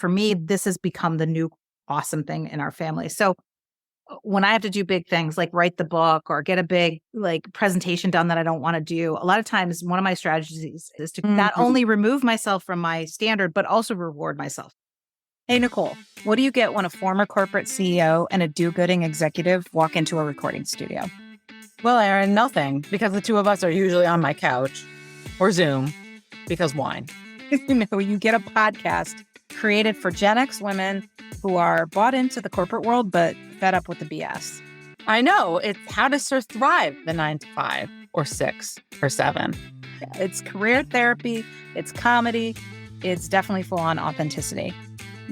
for me, this has become the new awesome thing in our family. So when I have to do big things like write the book or get a big like presentation done that I don't want to do, a lot of times one of my strategies is to not only remove myself from my standard, but also reward myself. Hey, Nicole, what do you get when a former corporate CEO and a do-gooding executive walk into a recording studio? Well, Erin, nothing, because the two of us are usually on my couch or Zoom because wine. You get a podcast created for Gen X women who are bought into the corporate world, but fed up with the BS. I know. It's how to thrive the 9 to 5 or 6 or 7. It's career therapy. It's comedy. It's definitely full on authenticity.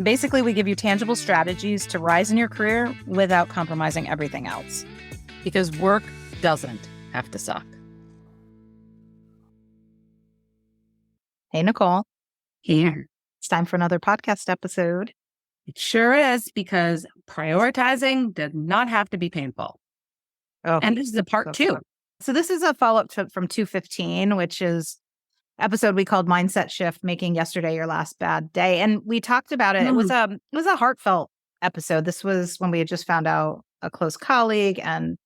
Basically, we give you tangible strategies to rise in your career without compromising everything else. Because work doesn't have to suck. Hey, Nicole. Here. It's time for another podcast episode. It sure is, because prioritizing does not have to be painful. Oh, and this is a part 2. So this is a follow-up from 215, which is episode we called Mindset Shift, Making Yesterday Your Last Bad Day. And we talked about it. It was a heartfelt episode. This was when we had just found out a close colleague and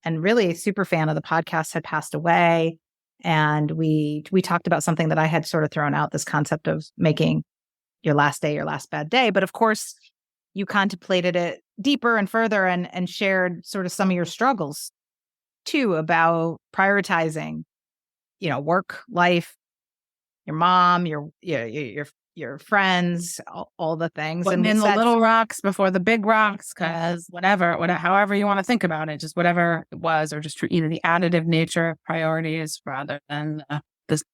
really a super fan of the podcast had passed away. And we talked about something that I had sort of thrown out, this concept of making your last day your last bad day. But of course, you contemplated it deeper and further and shared sort of some of your struggles too about prioritizing, work, life, your mom, your friends, all the things. Putting in the little rocks before the big rocks, because however you want to think about it, just whatever it was, or just, the additive nature of priorities rather than this,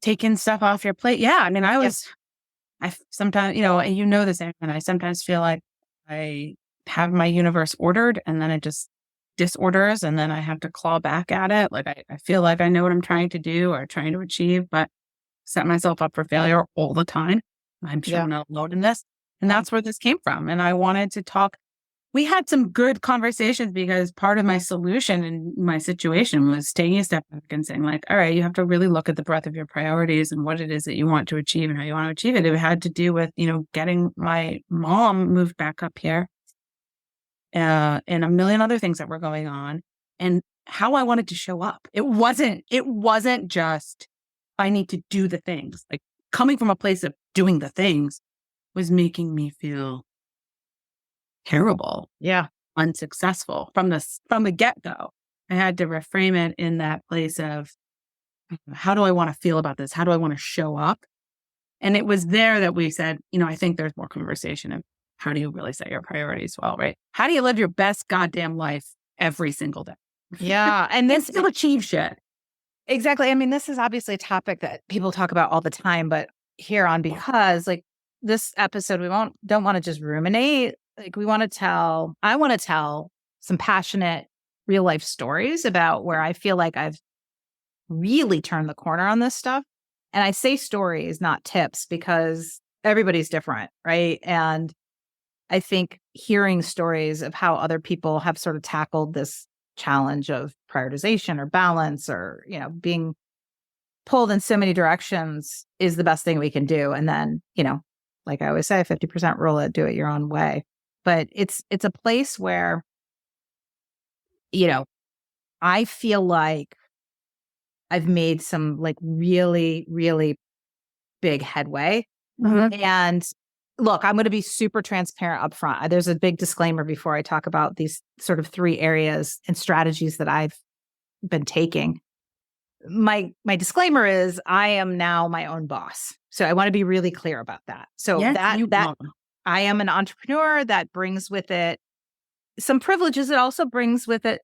taking stuff off your plate. Yeah. I mean, I sometimes, this, and I sometimes feel like I have my universe ordered and then it just disorders and then I have to claw back at it. Like I feel like I know what I'm trying to do or trying to achieve, but set myself up for failure all the time. I'm sure I'm not alone in this. And that's where this came from. And I wanted to talk. We had some good conversations because part of my solution in my situation was taking a step back and saying like, all right, you have to really look at the breadth of your priorities and what it is that you want to achieve and how you want to achieve it. It had to do with, getting my mom moved back up here and a million other things that were going on and how I wanted to show up. It wasn't just, I need to do the things. Like coming from a place of doing the things was making me feel terrible. Yeah. Unsuccessful from the get-go. I had to reframe it in that place of how do I want to feel about this? How do I want to show up? And it was there that we said, I think there's more conversation of how do you really set your priorities well, right? How do you live your best goddamn life every single day? Yeah. And then still achieve shit. Exactly. I mean, this is obviously a topic that people talk about all the time, but here on, because like this episode, don't want to just ruminate. Like I want to tell some passionate real life stories about where I feel like I've really turned the corner on this stuff. And I say stories, not tips, because everybody's different. Right. And I think hearing stories of how other people have sort of tackled this challenge of prioritization or balance or, being pulled in so many directions is the best thing we can do. And then, like I always say, 50% rule it, do it your own way. But it's a place where, I feel like I've made some like really, really big headway. Mm-hmm. And look, I'm going to be super transparent up front. There's a big disclaimer before I talk about these sort of 3 areas and strategies that I've been taking. My disclaimer is I am now my own boss. So I want to be really clear about that. So that I am an entrepreneur. That brings with it some privileges. It also brings with it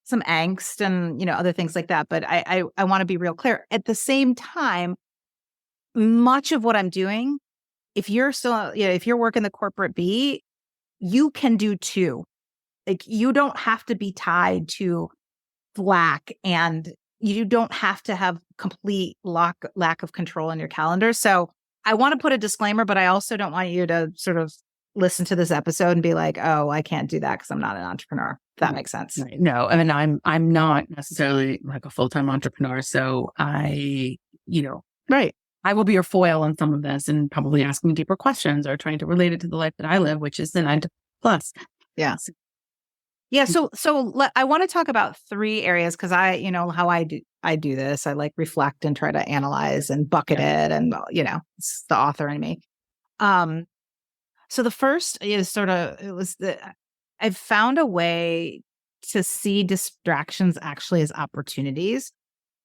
some angst and, other things like that. But I want to be real clear. At the same time, much of what I'm doing, if you're still, if you're working the corporate B, you can do too. Like you don't have to be tied to Slack and you don't have to have complete lack of control in your calendar. So I want to put a disclaimer, but I also don't want you to sort of listen to this episode and be like, oh, I can't do that because I'm not an entrepreneur. If that makes sense. Right. No, I mean, I'm not necessarily like a full-time entrepreneur. So I, right. I will be your foil on some of this and probably asking deeper questions or trying to relate it to the life that I live, which is the 9 to 5 plus. Yeah. Yeah. I want to talk about 3 areas because how I do this. I like reflect and try to analyze and bucket it. And, it's the author in me. So the first is I've found a way to see distractions actually as opportunities.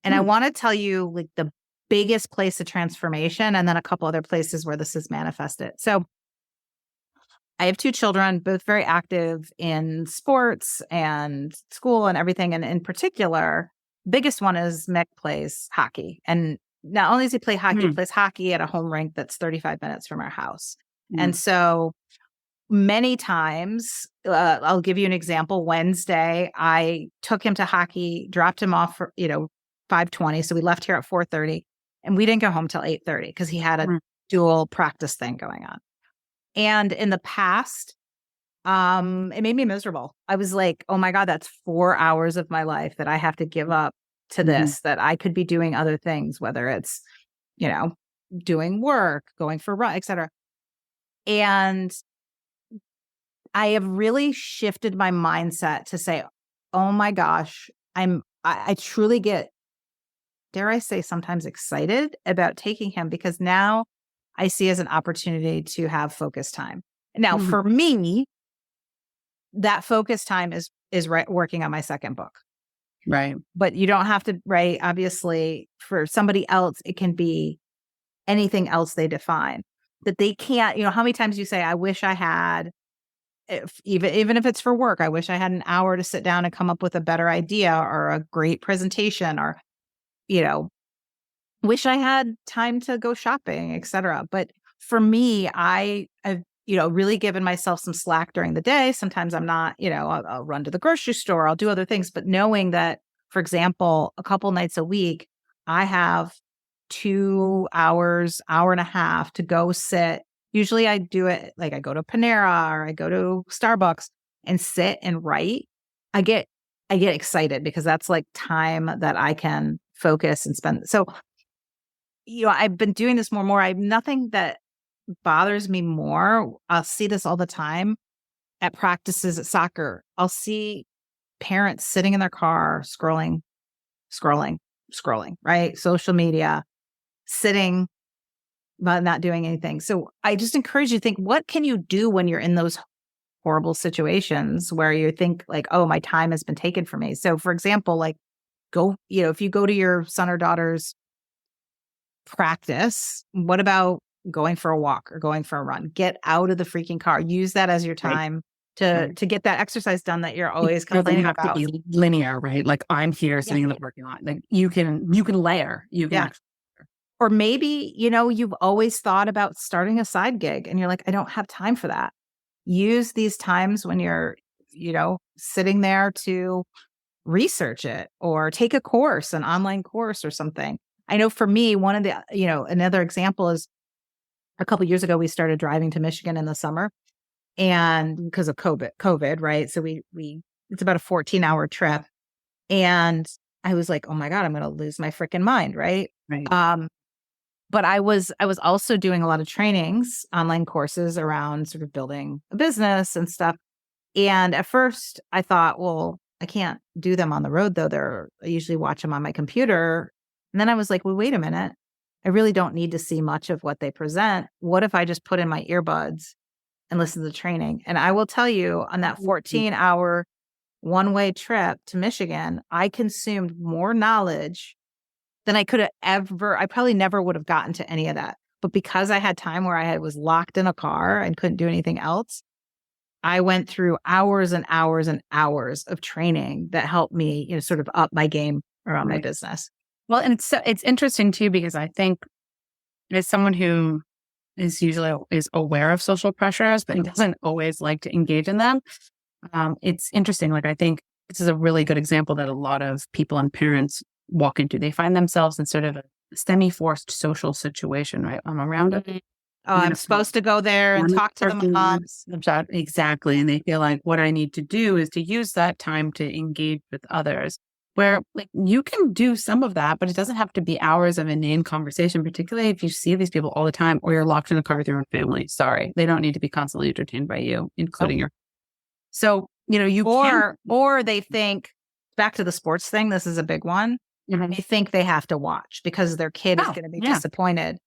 And I want to tell you like the biggest place of transformation and then a couple other places where this is manifested. So I have 2 children, both very active in sports and school and everything. And in particular, biggest one is Mick plays hockey. And not only does he play hockey, he plays hockey at a home rink that's 35 minutes from our house. And so many times, I'll give you an example. Wednesday, I took him to hockey, dropped him off for, 5:20. So we left here at 4:30 and we didn't go home till 8:30 because he had a dual practice thing going on. And in the past, it made me miserable. I was like, oh my God, that's 4 hours of my life that I have to give up to this, that I could be doing other things, whether it's, doing work, going for run, et cetera. And I have really shifted my mindset to say, oh my gosh, I truly get, dare I say, sometimes excited about taking him because now I see as an opportunity to have focus time. Now, for me, that focus time is working on my second book. Right. But you don't have to, right? Obviously, for somebody else, it can be anything else they define that they can't, how many times you say, I wish I had, even if it's for work, I wish I had an hour to sit down and come up with a better idea or a great presentation or, wish I had time to go shopping, et cetera. But for me, I've, really given myself some slack during the day. Sometimes I'm not, I'll run to the grocery store, I'll do other things. But knowing that, for example, a couple nights a week, I have 2 hours, hour and a half to go sit. Usually I do it like I go to Panera or I go to Starbucks and sit and write. I get excited because that's like time that I can focus and spend. So I've been doing this more and more. I have nothing that bothers me more. I'll see this all the time at practices at soccer. I'll see parents sitting in their car, scrolling, right? Social media, sitting, but not doing anything. So I just encourage you to think, what can you do when you're in those horrible situations where you think like, oh, my time has been taken from me. So for example, like if you go to your son or daughter's practice, what about going for a walk or going for a run? Get out of the freaking car. Use that as your time to get that exercise done that you're always complaining about. It doesn't have to be linear, right? Like I'm here sitting in the parking lot. Like you can layer. You can or maybe, you've always thought about starting a side gig and you're like, I don't have time for that. Use these times when you're, sitting there to research it or take a course, an online course or something. I know for me, one of the, another example is a couple of years ago, we started driving to Michigan in the summer and because of COVID, right? So it's about a 14-hour trip. And I was like, oh my God, I'm going to lose my freaking mind. Right. But I was also doing a lot of trainings, online courses around sort of building a business and stuff. And at first I thought, well, I can't do them on the road though. I usually watch them on my computer. And then I was like, well, wait a minute. I really don't need to see much of what they present. What if I just put in my earbuds and listen to the training? And I will tell you on that 14-hour one-way trip to Michigan, I consumed more knowledge than I could have I probably never would have gotten to any of that. But because I had time where I was locked in a car and couldn't do anything else, I went through hours and hours and hours of training that helped me, sort of up my game around my business. Well, and it's interesting too, because I think as someone who is aware of social pressures, but doesn't always like to engage in them. It's interesting. Like, I think this is a really good example that a lot of people and parents walk into. They find themselves in sort of a semi-forced social situation, right? I'm around it. Oh, I'm supposed to go there and talk to the moms. Exactly. And they feel like what I need to do is to use that time to engage with others. where like you can do some of that, but it doesn't have to be hours of inane conversation, particularly if you see these people all the time or you're locked in a car with your own family. Sorry. They don't need to be constantly entertained by you, including your. So, you or they think back to the sports thing. This is a big one. Mhm. They think they have to watch because their kid is going to be disappointed.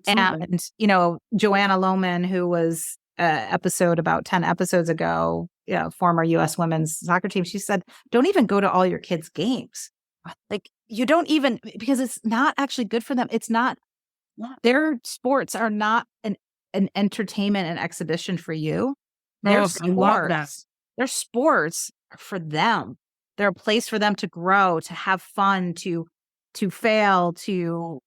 Absolutely. And, Joanna Lohman, who was episode about 10 episodes ago, former U.S. women's soccer team, she said, don't even go to all your kids' games. Like you don't even, because it's not actually good for them. It's not, their sports are not an entertainment and exhibition for you. Their sports, their sports are for them. They're a place for them to grow, to have fun, to fail, to,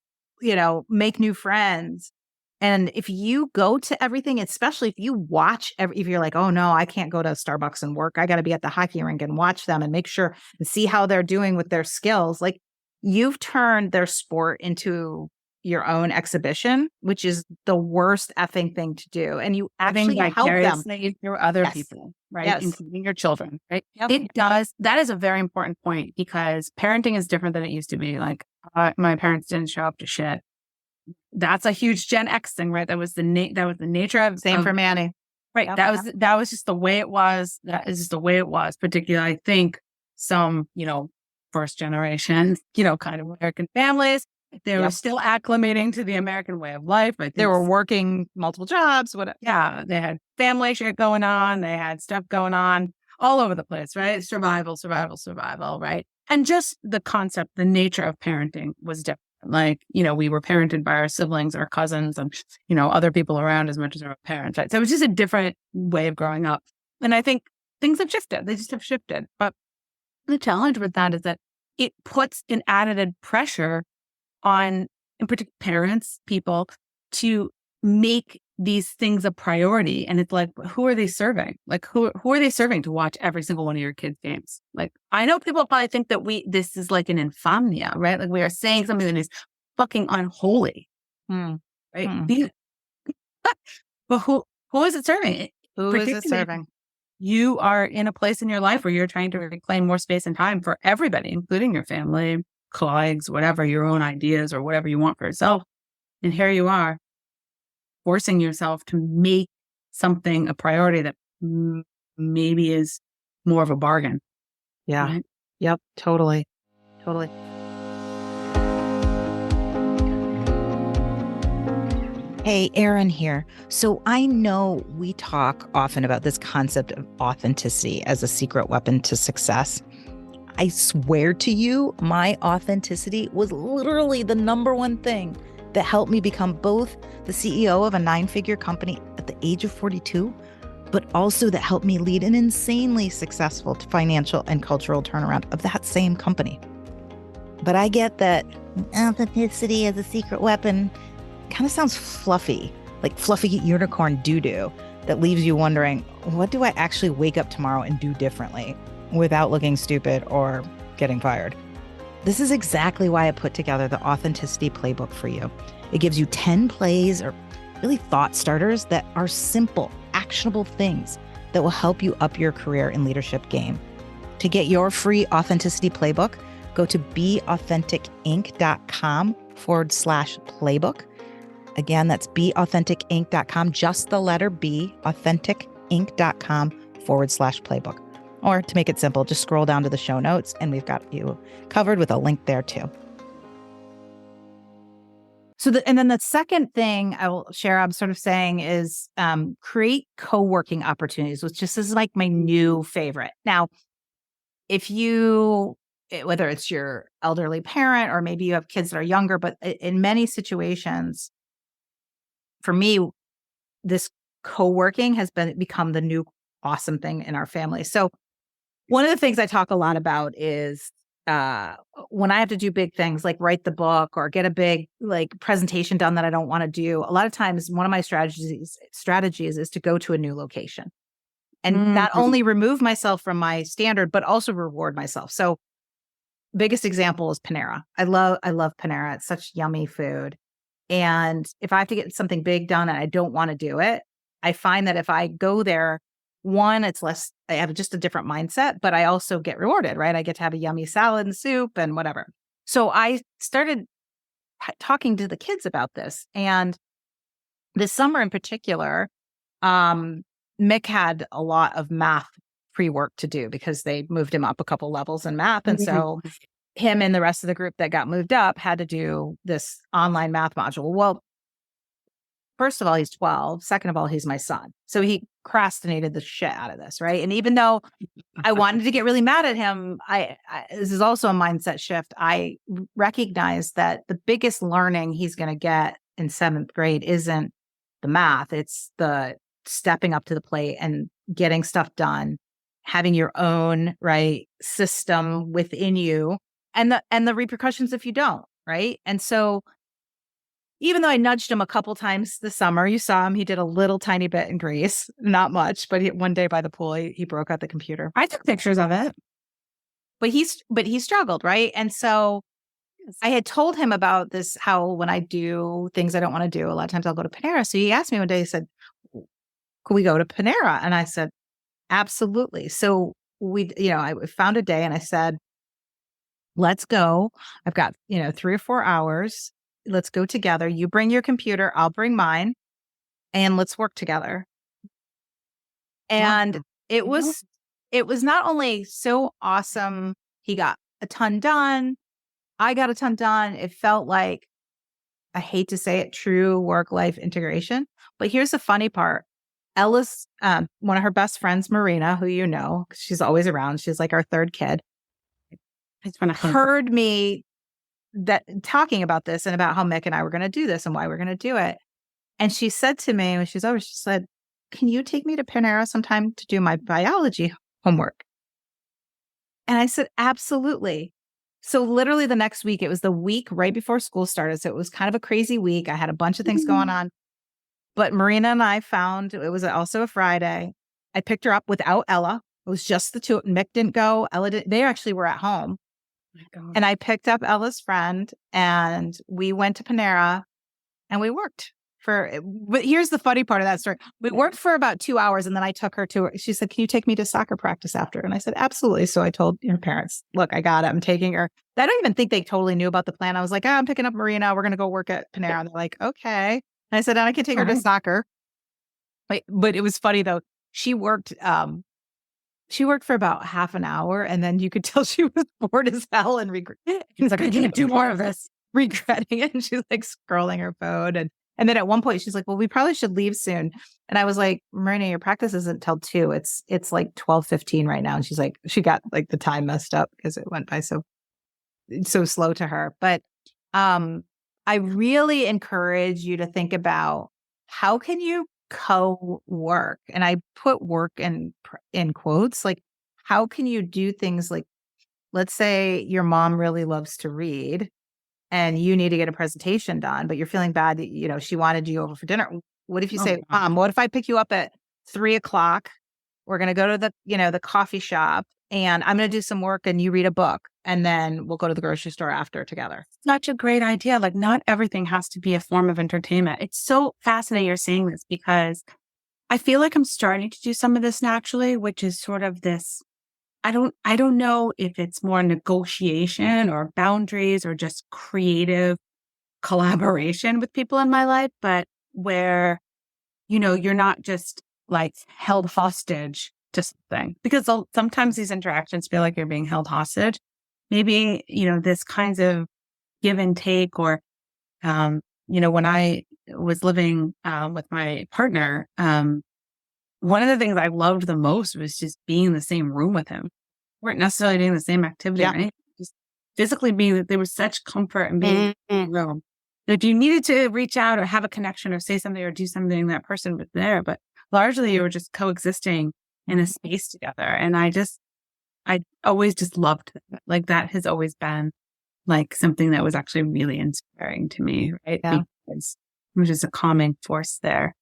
make new friends. And if you go to everything, especially if you watch, if you're like, oh no, I can't go to Starbucks and work. I got to be at the hockey rink and watch them and make sure and see how they're doing with their skills. Like you've turned their sport into your own exhibition, which is the worst effing thing to do. And you actually help them through other people, right? Yes. Including your children, right? Yep. It does. That is a very important point because parenting is different than it used to be. Like my parents didn't show up to shit. That's a huge Gen X thing, right? That was the nature of same for Manny. Right. Yep. That was just the way it was. That is just the way it was. Particularly, I think some, first generation, kind of American families. They were still acclimating to the American way of life. They were working multiple jobs. Yeah. They had family shit going on. They had stuff going on all over the place, right? Survival, right? And just the concept, the nature of parenting was different. Like, we were parented by our siblings, our cousins, and, other people around as much as our parents, right? So it was just a different way of growing up. And I think things have shifted. They just have shifted. But the challenge with that is that it puts an added pressure on, in particular, parents, people to make these things a priority. And it's like, who are they serving? Like, who are they serving to watch every single one of your kids' games? Like, I know people probably think that this is like an insomnia, right? Like we are saying something that is fucking unholy, right? But who is it serving? Who is it serving? You are in a place in your life where you're trying to reclaim more space and time for everybody, including your family, colleagues, whatever, your own ideas or whatever you want for yourself. And here you are forcing yourself to make something a priority that maybe is more of a bargain. Yeah. Right? Yep. Totally. Hey, Erin here. So I know we talk often about this concept of authenticity as a secret weapon to success. I swear to you, my authenticity was literally the number one thing that helped me become both the CEO of a 9-figure company at the age of 42, but also that helped me lead an insanely successful financial and cultural turnaround of that same company. But I get that authenticity as a secret weapon kind of sounds fluffy, like fluffy unicorn doo-doo that leaves you wondering, what do I actually wake up tomorrow and do differently without looking stupid or getting fired? This is exactly why I put together the Authenticity Playbook for you. It gives you 10 plays or really thought starters that are simple, actionable things that will help you up your career and leadership game. To get your free Authenticity Playbook, go to beauthenticinc.com/playbook. Again, that's beauthenticinc.com, just the letter B, authenticinc.com/playbook. Or to make it simple, just scroll down to the show notes and we've got you covered with a link there too. And then the second thing I will share, I'm sort of saying is create co-working opportunities, which just is like my new favorite. Now, whether it's your elderly parent or maybe you have kids that are younger, but in many situations, for me, this co-working has become the new awesome thing in our family. So one of the things I talk a lot about is when I have to do big things like write the book or get a big presentation done that I don't want to do. A lot of times, one of my strategies is to go to a new location and not only remove myself from my standard, but also reward myself. So biggest example is Panera. I love Panera. It's such yummy food. And if I have to get something big done and I don't want to do it, I find that if I go there one, it's less, I have just a different mindset, but I also get rewarded, right? I get to have a yummy salad and soup and whatever. So I started talking to the kids about this. And this summer in particular, Mick had a lot of math pre-work to do because they moved him up a couple levels in math. And so him and the rest of the group that got moved up had to do this online math module. Well, first of all, he's 12. Second of all, he's my son. So he procrastinated the shit out of this, right? And even though I wanted to get really mad at him, this is also a mindset shift. I recognize that the biggest learning he's going to get in 7th grade isn't the math. It's the stepping up to the plate and getting stuff done, having your own right system within you, and the repercussions if you don't, right? And so even though I nudged him a couple times this summer, you saw him, he did a little tiny bit in Greece, not much, but one day by the pool, he broke out the computer. I took pictures of it. But he struggled, right? And so I had told him about this, how when I do things I don't want to do, a lot of times I'll go to Panera. So he asked me one day, he said, could we go to Panera? And I said, absolutely. So I found a day and I said, let's go. I've got, 3 or 4 hours. Let's go together. You bring your computer, I'll bring mine, and let's work together. And it was not only so awesome, he got a ton done, I got a ton done. It felt like, I hate to say it, true work-life integration. But here's the funny part. Ella's, one of her best friends, Marina, who you know, 'cause she's always around. She's like our third kid. Heard me talking about this and about how Mick and I were going to do this and why we're going to do it. And she said to me when she was over, she said, can you take me to Panera sometime to do my biology homework? And I said, absolutely. So literally the next week, it was the week right before school started. So it was kind of a crazy week. I had a bunch of things going on. But Marina and I found, it was also a Friday. I picked her up without Ella. It was just the two. Mick didn't go. Ella didn't. They actually were at home. And I picked up Ella's friend and we went to Panera and we worked but here's the funny part of that story. We worked for about 2 hours and then I took her she said, can you take me to soccer practice after? And I said, absolutely. So I told her parents, look, I got it. I'm taking her. I don't even think they totally knew about the plan. I was like, I'm picking up Marina. We're going to go work at Panera. And they're like, okay. And I said, and I can take her to soccer. But it was funny though. She worked for about half an hour and then you could tell she was bored as hell and He's like, I can't do more of this. Regretting it. And she's like scrolling her phone. And then at one point she's like, well, we probably should leave soon. And I was like, Marina, your practice isn't till 2. It's like 12:15 right now. And she's like, she got like the time messed up because it went by so slow to her. But I really encourage you to think about how can you co-work? And I put work in quotes, like how can you do things like, let's say your mom really loves to read and you need to get a presentation done, but you're feeling bad that, she wanted you over for dinner. What if you say, Mom, what if I pick you up at 3:00? We're going to go to the coffee shop and I'm going to do some work and you read a book and then we'll go to the grocery store after together. Such a great idea. Like not everything has to be a form of entertainment. It's so fascinating you're saying this because I feel like I'm starting to do some of this naturally, which is sort of this, I don't know if it's more negotiation or boundaries or just creative collaboration with people in my life, but where, you're not just like held hostage to something because sometimes these interactions feel like you're being held hostage. Maybe, this kinds of give and take or, when I was living with my partner, one of the things I loved the most was just being in the same room with him. We weren't necessarily doing the same activity or anything, just physically being, there was such comfort in being in the room. If you needed to reach out or have a connection or say something or do something, that person was there. But largely you were just coexisting in a space together. And I always just loved that. Like that has always been like something that was actually really inspiring to me, right? Yeah. Because it was just a calming force there.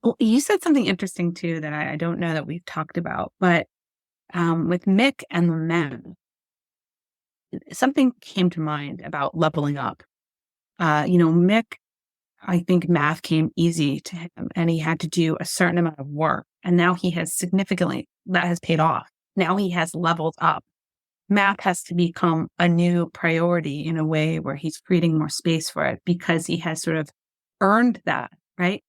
Well, you said something interesting too that I don't know that we've talked about, but with Mick and the men, something came to mind about leveling up. Mick, I think math came easy to him and he had to do a certain amount of work. And now he has that has paid off. Now he has leveled up. Math has to become a new priority in a way where he's creating more space for it because he has sort of earned that, right?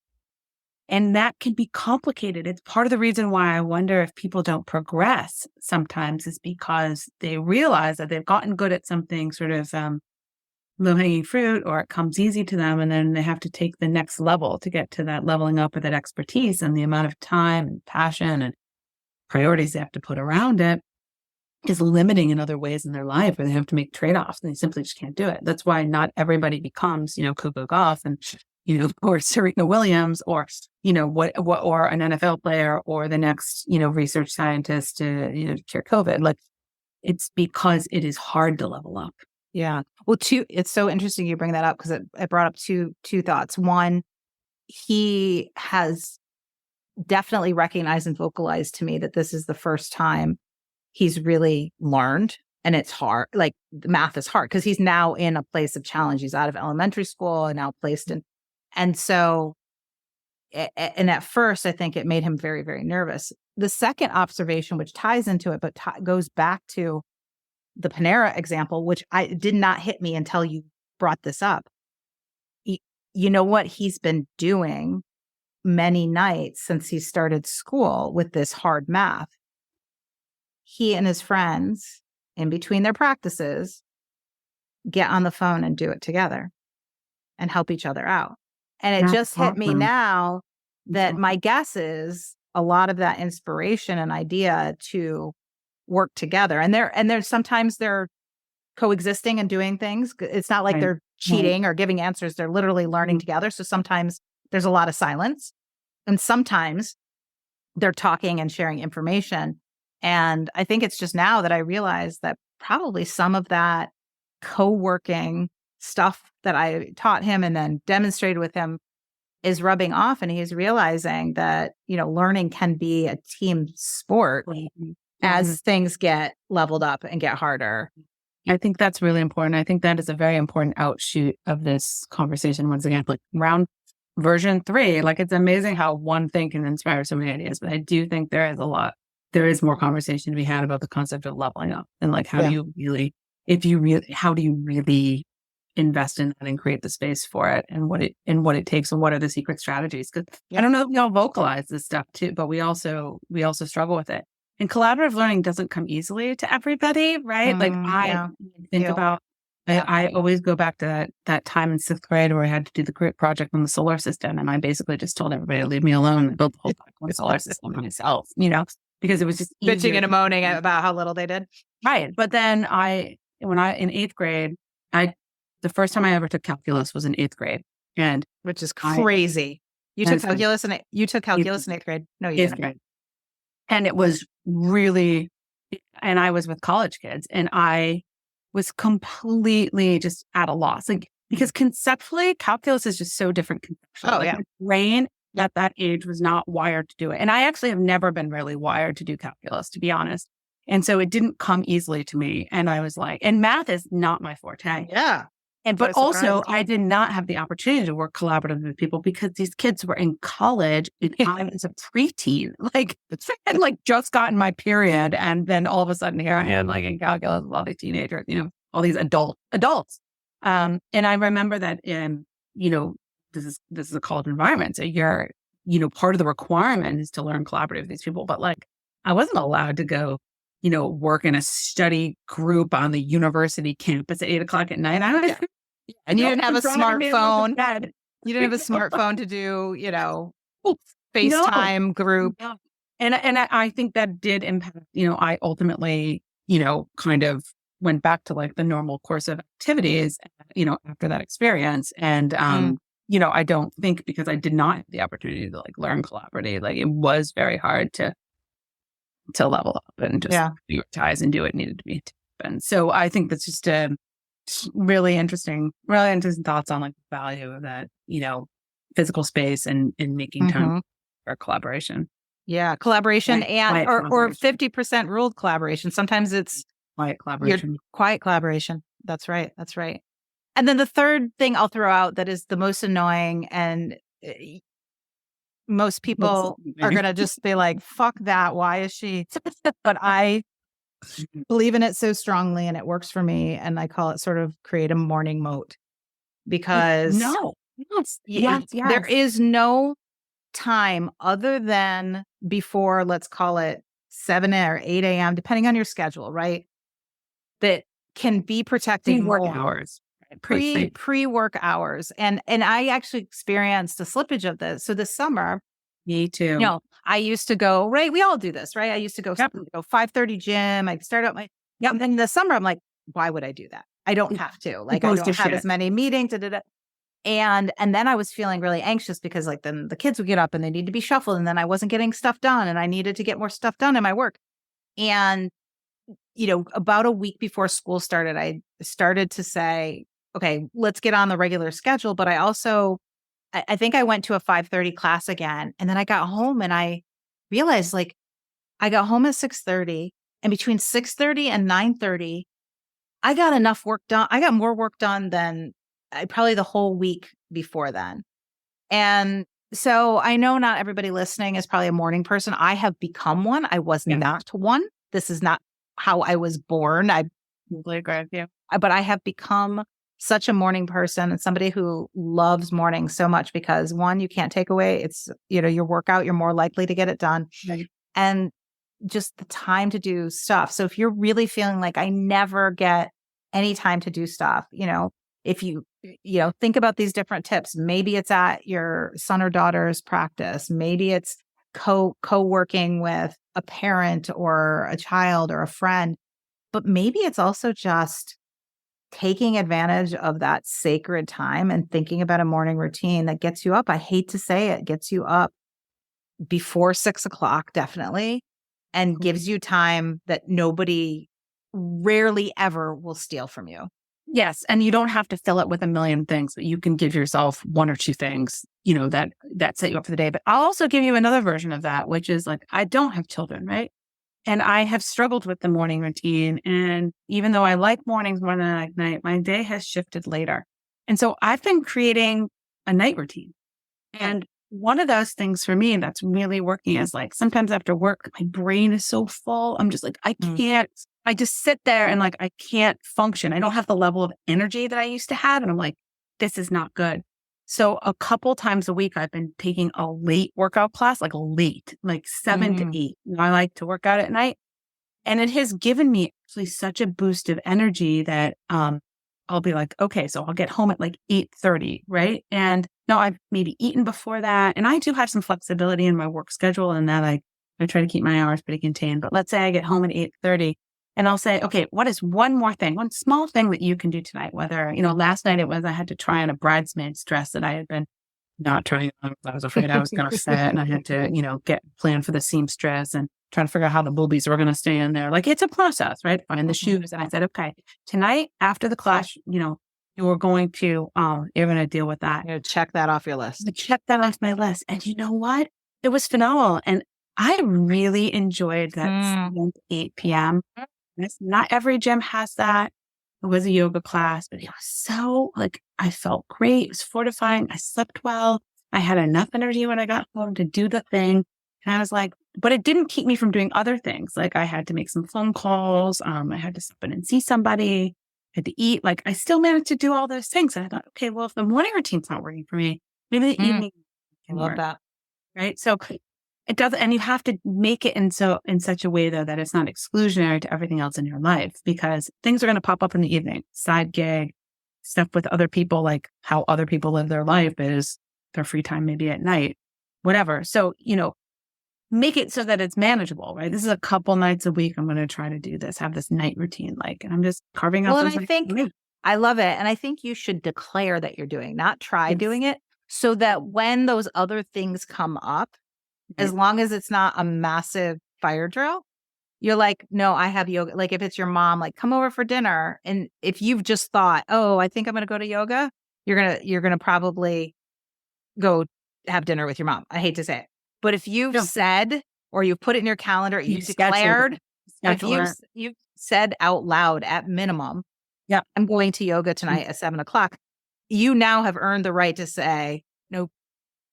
And that can be complicated. It's part of the reason why I wonder if people don't progress sometimes is because they realize that they've gotten good at something sort of low-hanging fruit, or it comes easy to them, and then they have to take the next level to get to that leveling up or that expertise, and the amount of time and passion and priorities they have to put around it is limiting in other ways in their life, where they have to make trade-offs and they simply just can't do it. That's why not everybody becomes, Coco Gauff and, or Serena Williams or, or an NFL player or the next, research scientist to cure COVID. Like, it's because it is hard to level up. Yeah. Well, it's so interesting you bring that up because it brought up two thoughts. One, he has definitely recognized and vocalized to me that this is the first time he's really learned, and it's hard. Like, the math is hard because he's now in a place of challenge. He's out of elementary school and now placed in. And so, and at first, I think it made him very, very nervous. The second observation, which ties into it, but goes back to the Panera example, which I did not hit me until you brought this up. You know what he's been doing many nights since he started school with this hard math? He and his friends, in between their practices, get on the phone and do it together and help each other out. And it just hit me now that my guess is a lot of that inspiration and idea to work together. And they're sometimes they're coexisting and doing things. It's not like they're cheating or giving answers. They're literally learning together. So sometimes there's a lot of silence, and sometimes they're talking and sharing information. And I think it's just now that I realize that probably some of that co-working stuff that I taught him and then demonstrated with him is rubbing off, and he's realizing that, learning can be a team sport as things get leveled up and get harder. I think that's really important. I think that is a very important outshoot of this conversation. Once again, like round version 3, like, it's amazing how one thing can inspire so many ideas, but I do think there is more conversation to be had about the concept of leveling up and like, how do you really invest in that and create the space for it, and what it takes, and what are the secret strategies? Because I don't know if we all vocalize this stuff too, but we also struggle with it. And collaborative learning doesn't come easily to everybody, right? I always go back to that time in 6th grade where I had to do the group project on the solar system, and I basically just told everybody to leave me alone and build the whole solar system myself, because it was just bitching and moaning about how little they did. Right. But then in 8th grade, the first time I ever took calculus was in 8th grade, and which is crazy. You took calculus in 8th grade. No, you didn't. Grade. And it was really, and I was with college kids, and I was completely just at a loss. Like, because conceptually, calculus is just so different. Oh, yeah. My brain at that age was not wired to do it. And I actually have never been really wired to do calculus, to be honest. And so it didn't come easily to me. And I was like, and math is not my forte. Yeah. But also, I did not have the opportunity to work collaboratively with people because these kids were in college and I was a preteen. Like, I had just gotten my period, and then all of a sudden here I am, like, in calculus with all these teenagers, all these adults. And I remember that this is a college environment, so you're part of the requirement is to learn collaboratively with these people. But I wasn't allowed to go work in a study group on the university campus at 8:00 at night. And you didn't have a smartphone. You didn't have a smartphone to do, FaceTime group. No. And I think that did impact, I ultimately, kind of went back to the normal course of activities, after that experience. And, I don't think, because I did not have the opportunity to learn collaboratively, it was very hard to level up and just prioritize and do what needed to be done. So I think that's just a really interesting thoughts on the value of that, physical space and making time for collaboration. Yeah, collaboration or 50% ruled collaboration. Sometimes it's quiet collaboration. Quiet collaboration. That's right. And then the third thing I'll throw out that is the most annoying, and most people are going to just be like, fuck that. Why is she? But I believe in it so strongly and it works for me. And I call it sort of create a morning moat because there is no time other than before, let's call it 7 or 8 a.m., depending on your schedule, right? That can be protecting pre-work hours. Pre-work hours. And I actually experienced a slippage of this. So this summer, me too. I used to go, right? We all do this, right? I used to go 5:30 gym. I'd start out and then the summer, I'm like, why would I do that? I don't have to. Like, I don't have as many meetings. And then I was feeling really anxious because like then the kids would get up and they need to be shuffled. And then I wasn't getting stuff done and I needed to get more stuff done in my work. And, about a week before school started, I started to say, okay, let's get on the regular schedule. But I think I went to a 5:30 class again. And then I got home and I realized like I got home at 6:30 and between 6:30 and 9:30, I got enough work done. I got more work done than probably the whole week before then. And so I know not everybody listening is probably a morning person. I have become one. I was not one. This is not how I was born. I completely agree with you. But I have become such a morning person and somebody who loves mornings so much because one, you can't take away. It's, your workout, you're more likely to get it done. Right. And just the time to do stuff. So if you're really feeling like I never get any time to do stuff, if you think about these different tips, maybe it's at your son or daughter's practice. Maybe it's co-working with a parent or a child or a friend, but maybe it's also just taking advantage of that sacred time and thinking about a morning routine that gets you up. I hate to say it, gets you up before 6 o'clock, definitely, and gives you time that nobody rarely ever will steal from you. Yes. And you don't have to fill it with a million things, but you can give yourself one or two things, that set you up for the day. But I'll also give you another version of that, which is like, I don't have children, right? And I have struggled with the morning routine. And even though I like mornings more than I like night, my day has shifted later. And so I've been creating a night routine. And one of those things for me that's really working is like sometimes after work, my brain is so full. I'm just like, I just sit there and like, I can't function. I don't have the level of energy that I used to have. And I'm like, this is not good. So a couple times a week, I've been taking a late workout class, like 7 to 8. I like to work out at night. And it has given me actually such a boost of energy that I'll be like, okay, so I'll get home at like 8:30, right? And no, I've maybe eaten before that. And I do have some flexibility in my work schedule and that I try to keep my hours pretty contained. But let's say I get home at 8:30 and I'll say, okay, what is one more thing, one small thing that you can do tonight? Whether, last night it was I had to try on a bridesmaid's dress that I had been not trying on. I was afraid I was going to fit and I had to, get planned for the seamstress and trying to figure out how the boobies were going to stay in there. Like it's a process, right? Find the shoes. And I said, okay, tonight after the class, you're going to deal with that. Check that off your list. Check that off my list. And you know what? It was phenomenal. And I really enjoyed that 8 p.m. Not every gym has that. It was a yoga class, but it was so I felt great. It was fortifying. I slept well. I had enough energy when I got home to do the thing. And I was like, but it didn't keep me from doing other things. Like I had to make some phone calls. I had to stop in and see somebody. I had to eat. Like I still managed to do all those things. And I thought, okay, well, if the morning routine's not working for me, maybe the evening can work. That. Right. So it does. And you have to make it in such a way though, that it's not exclusionary to everything else in your life, because things are going to pop up in the evening, side gig, stuff with other people, like how other people live their life is their free time, maybe at night, whatever. So, make it so that it's manageable, right? This is a couple nights a week. I'm going to try to do this, have this night routine, and I'm just carving out. Well, and I love it. And I think you should declare that you're doing, not try doing it, so that when those other things come up, as long as it's not a massive fire drill, you're like, no, I have yoga. Like if it's your mom, like come over for dinner. And if you've just thought, oh, I think I'm going to go to yoga, you're going to probably go have dinner with your mom. I hate to say it. But if you've said, or you've put it in your calendar, you've declared, if you've said out loud at minimum, I'm going to yoga tonight at 7 o'clock, you now have earned the right to say, nope,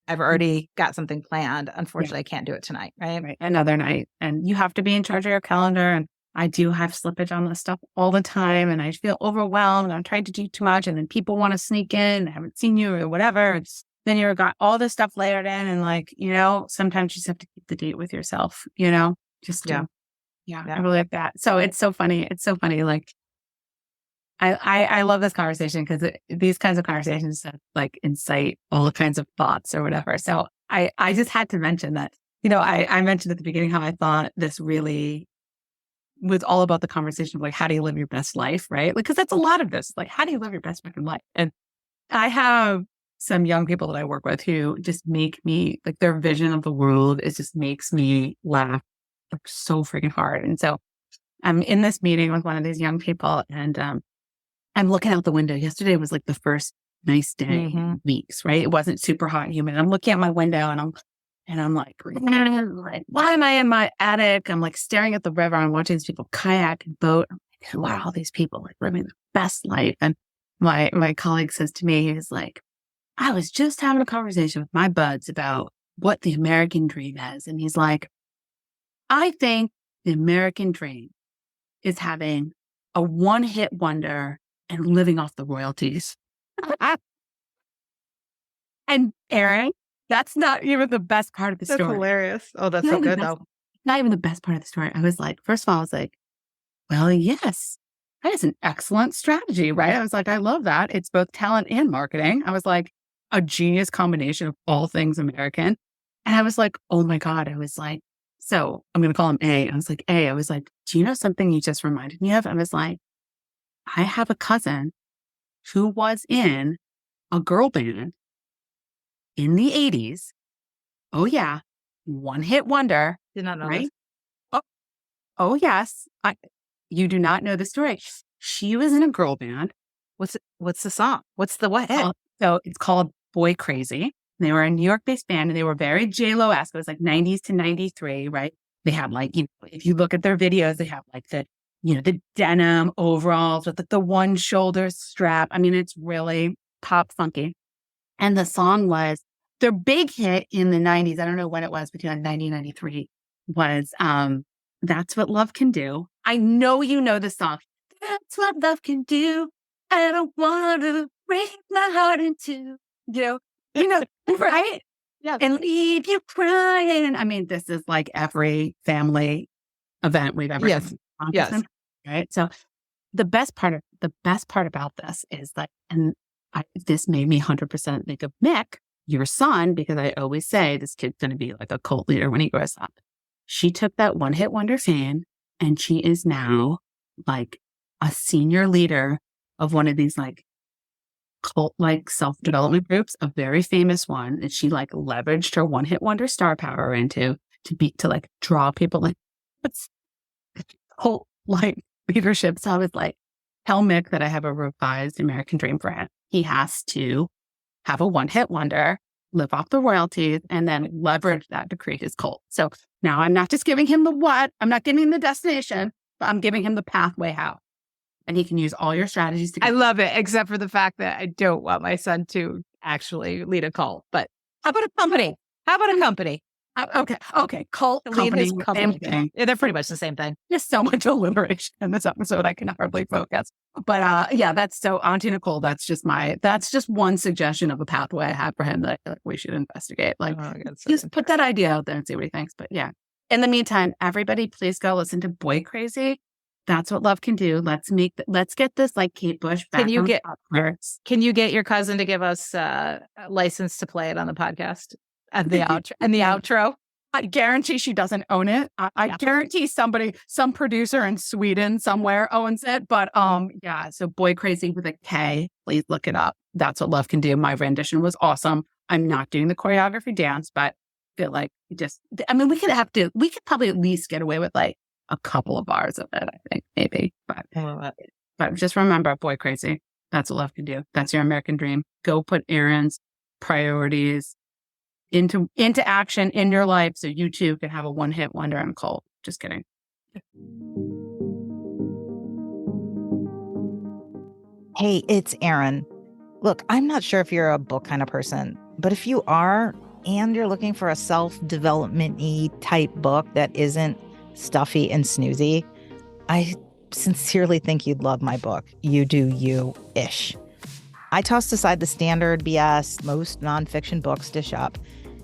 I've already got something planned. Unfortunately, I can't do it tonight. Right. Right. Another night. And you have to be in charge of your calendar. And I do have slippage on this stuff all the time. And I feel overwhelmed. I'm trying to do too much. And then people want to sneak in, haven't seen you or whatever. Then you've got all this stuff layered in. And like, sometimes you just have to keep the date with yourself, just to, I really like that. So it's so funny. It's so funny. Like, I love this conversation because these kinds of conversations that like incite all kinds of thoughts or whatever. So I just had to mention that, I mentioned at the beginning how I thought this really was all about the conversation of like, how do you live your best life? Right. Like, cause that's a lot of this, like, how do you live your best fucking life? And I have some young people that I work with who just make me like their vision of the world is just makes me laugh like so freaking hard. And so I'm in this meeting with one of these young people and, I'm looking out the window. Yesterday was like the first nice day in weeks, right? It wasn't super hot and humid. I'm looking out my window and I'm like, why am I in my attic? I'm like staring at the river. I'm watching these people kayak and boat. I'm like, who are all these people like living the best life? And my colleague says to me, he's like, I was just having a conversation with my buds about what the American dream is. And he's like, I think the American dream is having a one-hit wonder and living off the royalties. And Erin, that's not even the best part of the story. That's hilarious. Oh, that's so good though. Not even the best part of the story. I was like, first of all, I was like, well, yes, that is an excellent strategy, right? I was like, I love that. It's both talent and marketing. I was like, a genius combination of all things American. And I was like, oh my God. I was like, so I'm going to call him A. I was like, A, I was like, do you know something you just reminded me of? I was like, I have a cousin who was in a girl band in the 80s. Oh, yeah. One hit wonder. Did not know right? this. Oh, yes. You do not know the story. She was in a girl band. What's the song? What's the what hit? So it's called Boy Crazy. They were a New York-based band and they were very J-Lo-esque. It was like 90s to 93, right? They had like, if you look at their videos, they have like the denim overalls with the one shoulder strap. I mean, it's really pop funky. And the song was their big hit in the 90s. I don't know when it was, between 1993 was That's What Love Can Do. I know you know the song. That's what love can do. I don't want to break my heart in two. Right? Yeah. And leave you crying. I mean, this is like every family event we've ever Yes. Yes. Right. So the best part about this is that, and this made me 100% think of Mick, your son, because I always say this kid's going to be like a cult leader when he grows up. She took that one hit wonder fan and she is now like a senior leader of one of these like cult like self-development groups, a very famous one. And she like leveraged her one hit wonder star power into to like draw people like what's whole like leadership. So I was like, tell Mick that I have a revised American dream for him. He has to have a one hit wonder, live off the royalties, and then leverage that to create his cult. So now I'm not just giving him the what, I'm not giving him the destination, but I'm giving him the pathway how. And he can use all your strategies to I love it, except for the fact that I don't want my son to actually lead a cult. But how about a company? Okay. Cult, company, same thing. Yeah, they're pretty much the same thing. There's so much alliteration in this episode, I can hardly focus. But that's so Auntie Nicole, that's just one suggestion of a pathway I have for him that I feel like we should investigate. Like, just put that idea out there and see what he thinks. But yeah. In the meantime, everybody, please go listen to Boy Crazy. That's What Love Can Do. Let's get this like Kate Bush back. Can you get your cousin to give us a license to play it on the podcast? And the outro. I guarantee she doesn't own it. I guarantee some producer in Sweden somewhere owns it. But so Boy Crazy with a K, please look it up. That's What Love Can Do. My rendition was awesome. I'm not doing the choreography dance, but I feel like we could probably at least get away with like a couple of bars of it, I think, maybe. But just remember, Boy Crazy, that's what love can do. That's your American dream. Go put Erin's priorities into action in your life so you too can have a one-hit wonder and cult. Just kidding. Hey, it's Erin. Look, I'm not sure if you're a book kind of person, but if you are, and you're looking for a self-development-y type book that isn't stuffy and snoozy, I sincerely think you'd love my book, You Do You-ish. I tossed aside the standard BS most nonfiction books dish up,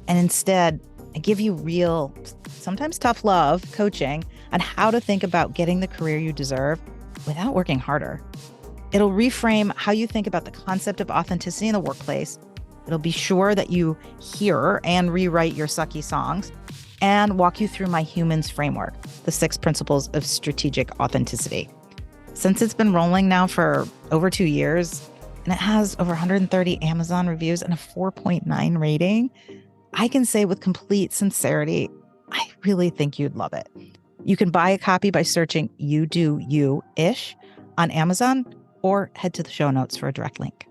and instead, I give you real, sometimes tough love coaching on how to think about getting the career you deserve without working harder. It'll reframe how you think about the concept of authenticity in the workplace. It'll be sure that you hear and rewrite your sucky songs and walk you through my humans framework, the 6 principles of strategic authenticity. Since it's been rolling now for over 2 years, and it has over 130 Amazon reviews and a 4.9 rating, I can say with complete sincerity, I really think you'd love it. You can buy a copy by searching You Do You-ish on Amazon or head to the show notes for a direct link.